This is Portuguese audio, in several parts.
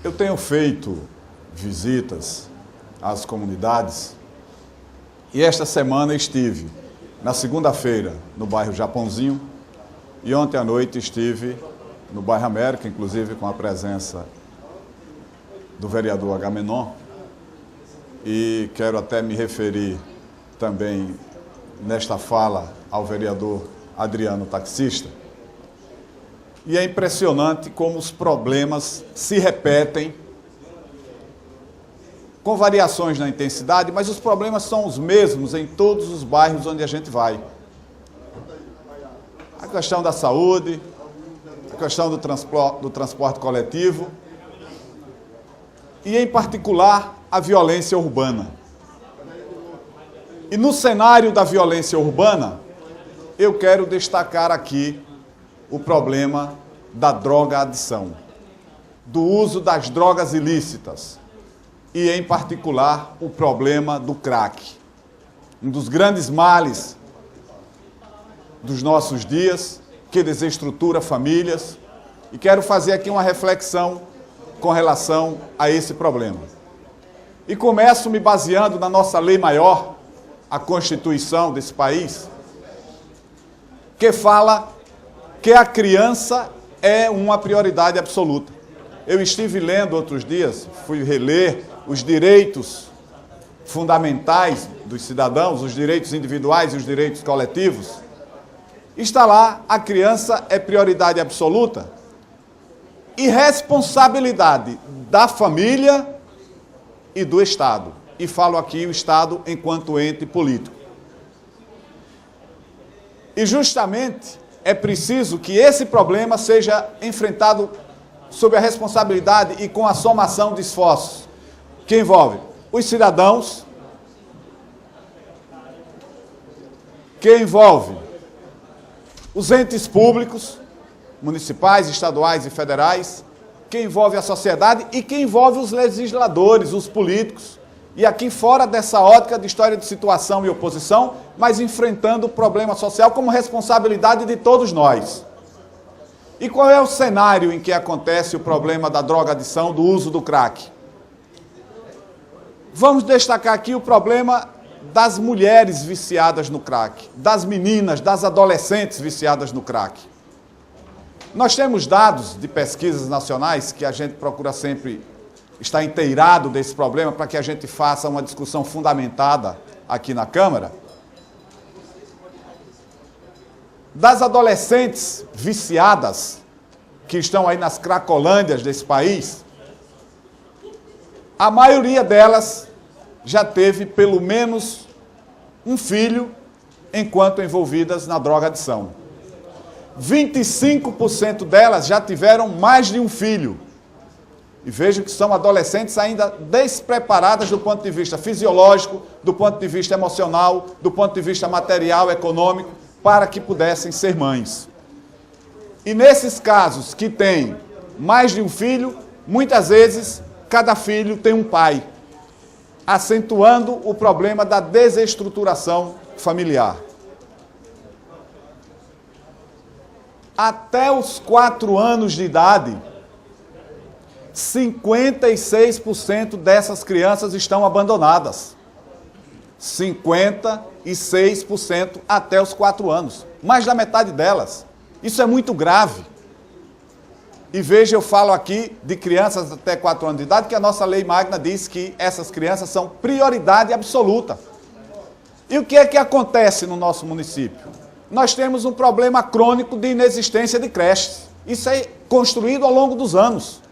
Eu tenho feito visitas às comunidades e esta semana estive na segunda-feira no bairro Japãozinho e ontem à noite estive no bairro América, inclusive com a presença do vereador Agamenon, e quero até me referir também nesta fala ao vereador Adriano Taxista. E é impressionante como os problemas se repetem com variações na intensidade, mas os problemas são os mesmos em todos os bairros onde a gente vai. A questão da saúde, a questão do transporte coletivo e, em particular, a violência urbana. E no cenário da violência urbana, eu quero destacar aqui o problema da droga-adição, do uso das drogas ilícitas e, em particular, o problema do crack. Um dos grandes males dos nossos dias, que desestrutura famílias, e quero fazer aqui uma reflexão com relação a esse problema. E começo me baseando na nossa lei maior, a Constituição desse país, que fala que a criança é uma prioridade absoluta. Eu estive lendo outros dias, fui reler os direitos fundamentais dos cidadãos, os direitos individuais e os direitos coletivos. Está lá, a criança é prioridade absoluta e responsabilidade da família e do Estado. E falo aqui o Estado enquanto ente político. E justamente é preciso que esse problema seja enfrentado sob a responsabilidade e com a somação de esforços, que envolve os cidadãos, que envolve os entes públicos, municipais, estaduais e federais, que envolve a sociedade e que envolve os legisladores, os políticos, e aqui fora dessa ótica de história de situação e oposição, mas enfrentando o problema social como responsabilidade de todos nós. E qual é o cenário em que acontece o problema da droga-adição, do uso do crack? Vamos destacar aqui o problema das mulheres viciadas no crack, das meninas, das adolescentes viciadas no crack. Nós temos dados de pesquisas nacionais que a gente procura sempre estar inteirado desse problema para que a gente faça uma discussão fundamentada aqui na Câmara. Das adolescentes viciadas que estão aí nas cracolândias desse país, a maioria delas já teve pelo menos um filho enquanto envolvidas na droga-adição. 25% delas já tiveram mais de um filho. E vejo que são adolescentes ainda despreparadas do ponto de vista fisiológico, do ponto de vista emocional, do ponto de vista material, econômico, para que pudessem ser mães. E nesses casos que têm mais de um filho, muitas vezes cada filho tem um pai, acentuando o problema da desestruturação familiar. Até os 4 anos de idade, 56% dessas crianças estão abandonadas. 56% até os 4 anos. Mais da metade delas. Isso é muito grave. E veja, eu falo aqui de crianças até 4 anos de idade, que a nossa lei magna diz que essas crianças são prioridade absoluta. E o que é que acontece no nosso município? Nós temos um problema crônico de inexistência de creches. Isso é construído ao longo dos anos.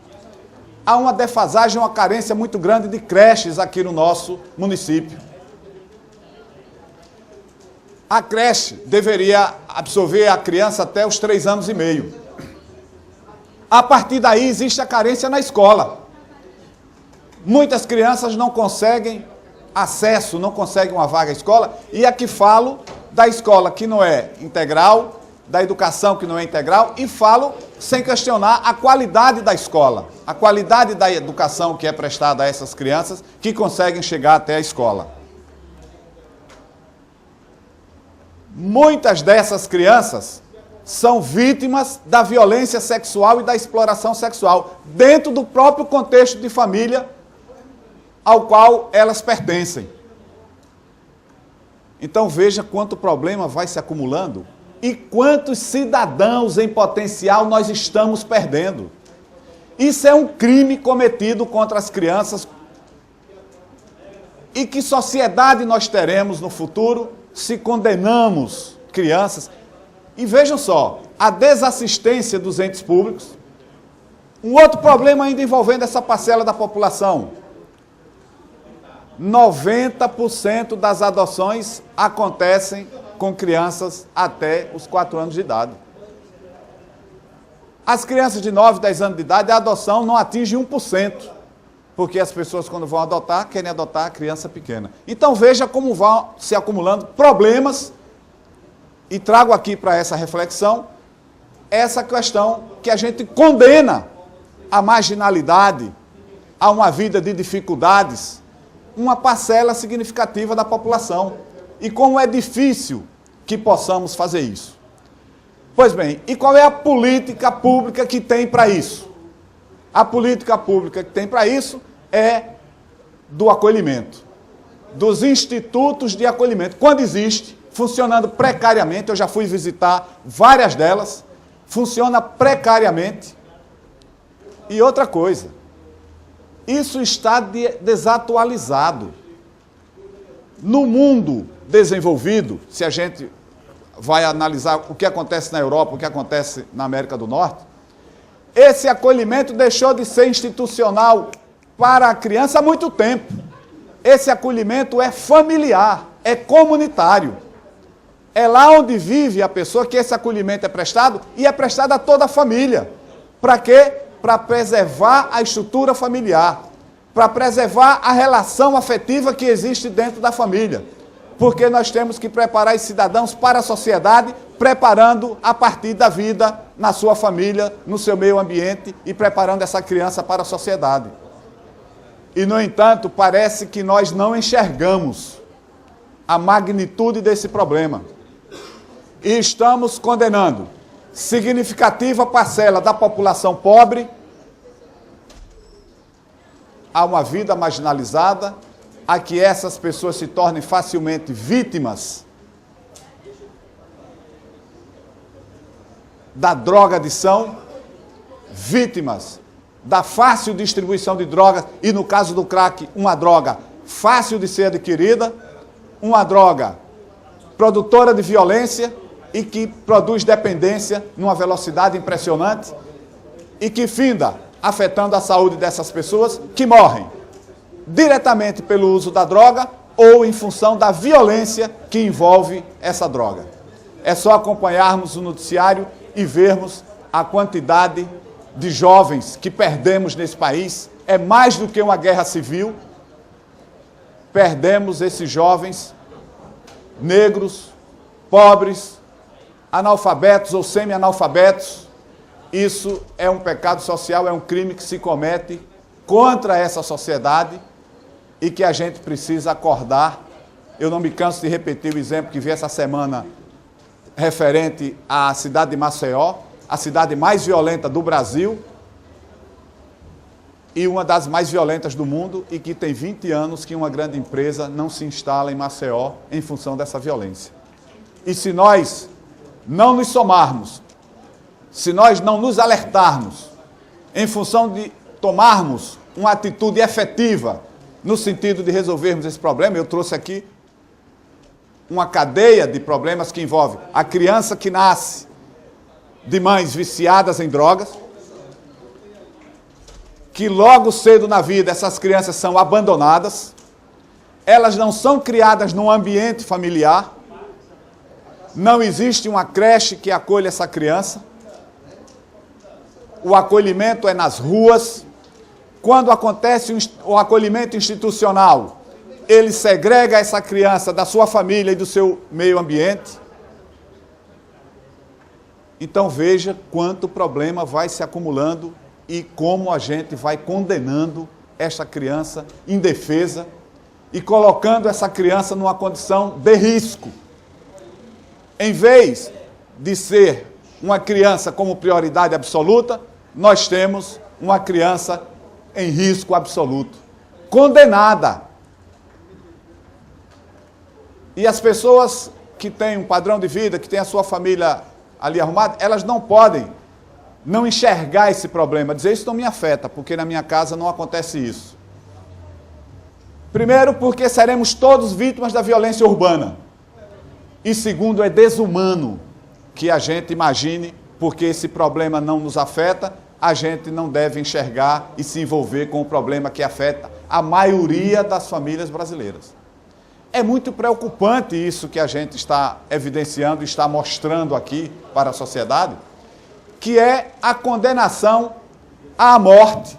Há uma defasagem, uma carência muito grande de creches aqui no nosso município. A creche deveria absorver a criança até os 3 anos e meio. A partir daí existe a carência na escola. Muitas crianças não conseguem acesso, não conseguem uma vaga à escola, e aqui falo da escola que não é integral, da educação que não é integral, e falo sem questionar a qualidade da escola, a qualidade da educação que é prestada a essas crianças que conseguem chegar até a escola. Muitas dessas crianças são vítimas da violência sexual e da exploração sexual, dentro do próprio contexto de família ao qual elas pertencem. Então veja quanto problema vai se acumulando e quantos cidadãos em potencial nós estamos perdendo. Isso é um crime cometido contra as crianças. E que sociedade nós teremos no futuro se condenamos crianças? E vejam só, a desassistência dos entes públicos. Um outro problema ainda envolvendo essa parcela da população. 90% das adoções acontecem com crianças até os 4 anos de idade. As crianças de 9, 10 anos de idade, a adoção não atinge 1%, porque as pessoas, quando vão adotar, querem adotar a criança pequena. Então veja como vão se acumulando problemas, e trago aqui para essa reflexão, essa questão que a gente condena a marginalidade, a uma vida de dificuldades, uma parcela significativa da população. E como é difícil que possamos fazer isso. Pois bem, e qual é a política pública que tem para isso? A política pública que tem para isso é do acolhimento, dos institutos de acolhimento. Quando existe, funcionando precariamente, eu já fui visitar várias delas, funciona precariamente. E outra coisa, isso está desatualizado. No mundo desenvolvido, se a gente vai analisar o que acontece na Europa, o que acontece na América do Norte, esse acolhimento deixou de ser institucional para a criança há muito tempo. Esse acolhimento é familiar, é comunitário. É lá onde vive a pessoa que esse acolhimento é prestado, e é prestado a toda a família. Para quê? Para preservar a estrutura familiar, para preservar a relação afetiva que existe dentro da família. Porque nós temos que preparar os cidadãos para a sociedade, preparando a partir da vida na sua família, no seu meio ambiente, e preparando essa criança para a sociedade. E, no entanto, parece que nós não enxergamos a magnitude desse problema. E estamos condenando significativa parcela da população pobre a uma vida marginalizada, a que essas pessoas se tornem facilmente vítimas da drogadição, vítimas da fácil distribuição de drogas, e no caso do crack, uma droga fácil de ser adquirida, uma droga produtora de violência e que produz dependência numa velocidade impressionante e que finda afetando a saúde dessas pessoas que morrem diretamente pelo uso da droga ou em função da violência que envolve essa droga. É só acompanharmos o noticiário e vermos a quantidade de jovens que perdemos nesse país. É mais do que uma guerra civil. Perdemos esses jovens negros, pobres, analfabetos ou semi-analfabetos. Isso é um pecado social, é um crime que se comete contra essa sociedade e que a gente precisa acordar. Eu não me canso de repetir o exemplo que vi essa semana referente à cidade de Maceió, a cidade mais violenta do Brasil e uma das mais violentas do mundo, e que tem 20 anos que uma grande empresa não se instala em Maceió em função dessa violência. E se nós não nos somarmos, se nós não nos alertarmos em função de tomarmos uma atitude efetiva no sentido de resolvermos esse problema, eu trouxe aqui uma cadeia de problemas que envolve a criança que nasce de mães viciadas em drogas, que logo cedo na vida essas crianças são abandonadas, elas não são criadas num ambiente familiar, não existe uma creche que acolha essa criança, o acolhimento é nas ruas. Quando acontece o acolhimento institucional, ele segrega essa criança da sua família e do seu meio ambiente. Então veja quanto problema vai se acumulando e como a gente vai condenando esta criança indefesa e colocando essa criança numa condição de risco. Em vez de ser uma criança como prioridade absoluta, nós temos uma criança em risco absoluto, condenada. E as pessoas que têm um padrão de vida, que têm a sua família ali arrumada, elas não podem não enxergar esse problema, dizer isso não me afeta, porque na minha casa não acontece isso. Primeiro, porque seremos todos vítimas da violência urbana. E segundo, é desumano que a gente imagine, porque esse problema não nos afeta, a gente não deve enxergar e se envolver com o problema que afeta a maioria das famílias brasileiras. É muito preocupante isso que a gente está evidenciando, está mostrando aqui para a sociedade, que é a condenação à morte,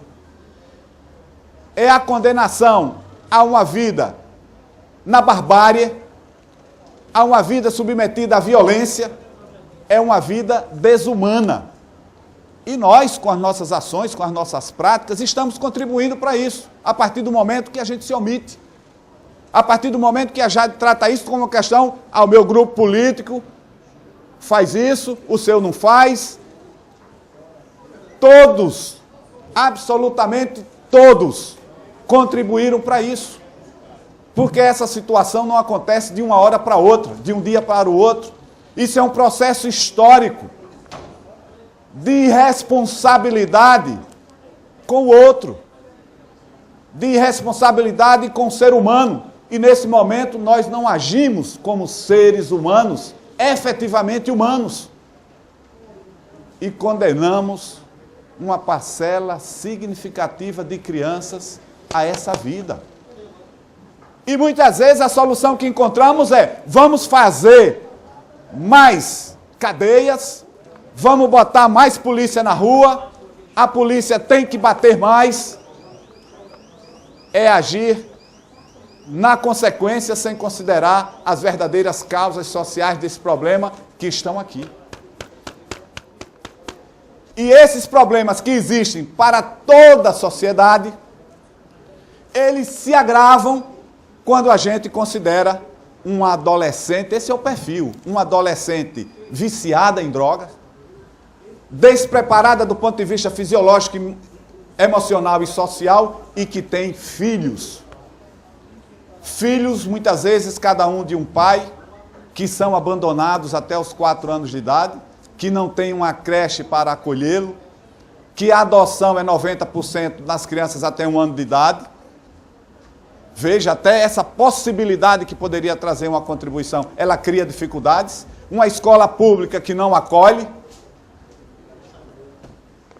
é a condenação a uma vida na barbárie, a uma vida submetida à violência, é uma vida desumana. E nós, com as nossas ações, com as nossas práticas, estamos contribuindo para isso, a partir do momento que a gente se omite. A partir do momento que a gente trata isso como uma questão, o meu grupo político faz isso, o seu não faz. Todos, absolutamente todos, contribuíram para isso. Porque essa situação não acontece de uma hora para outra, de um dia para o outro. Isso é um processo histórico de irresponsabilidade com o outro, de irresponsabilidade com o ser humano. E nesse momento nós não agimos como seres humanos, efetivamente humanos. E condenamos uma parcela significativa de crianças a essa vida. E muitas vezes a solução que encontramos é: vamos fazer mais cadeias, vamos botar mais polícia na rua, a polícia tem que bater mais. É agir na consequência sem considerar as verdadeiras causas sociais desse problema que estão aqui. E esses problemas que existem para toda a sociedade, eles se agravam quando a gente considera um adolescente, esse é o perfil, uma adolescente viciada em drogas, despreparada do ponto de vista fisiológico, emocional e social, e que tem filhos. Filhos, muitas vezes, cada um de um pai, que são abandonados até os 4 anos de idade, que não tem uma creche para acolhê-lo, que a adoção é 90% das crianças até 1 ano de idade. Veja, até essa possibilidade que poderia trazer uma contribuição, ela cria dificuldades. Uma escola pública que não acolhe,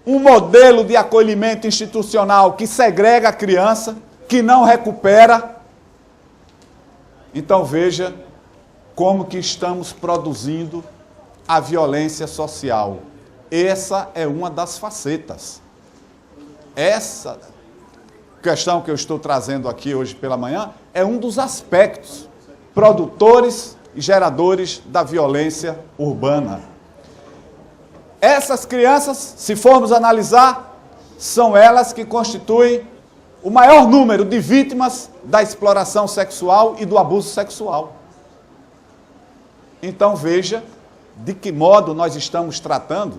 um modelo de acolhimento institucional que segrega a criança, que não recupera. Então veja como que estamos produzindo a violência social. Essa é uma das facetas. Essa questão que eu estou trazendo aqui hoje pela manhã é um dos aspectos produtores e geradores da violência urbana. Essas crianças, se formos analisar, são elas que constituem o maior número de vítimas da exploração sexual e do abuso sexual. Então veja de que modo nós estamos tratando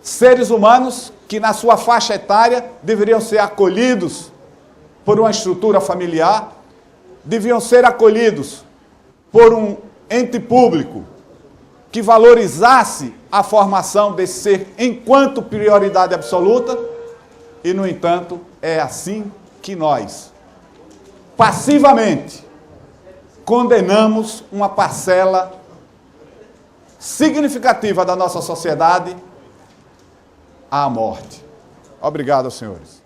seres humanos que na sua faixa etária deveriam ser acolhidos por uma estrutura familiar, deviam ser acolhidos por um ente público que valorizasse a formação desse ser enquanto prioridade absoluta, e, no entanto, é assim que nós, passivamente, condenamos uma parcela significativa da nossa sociedade à morte. Obrigado, senhores.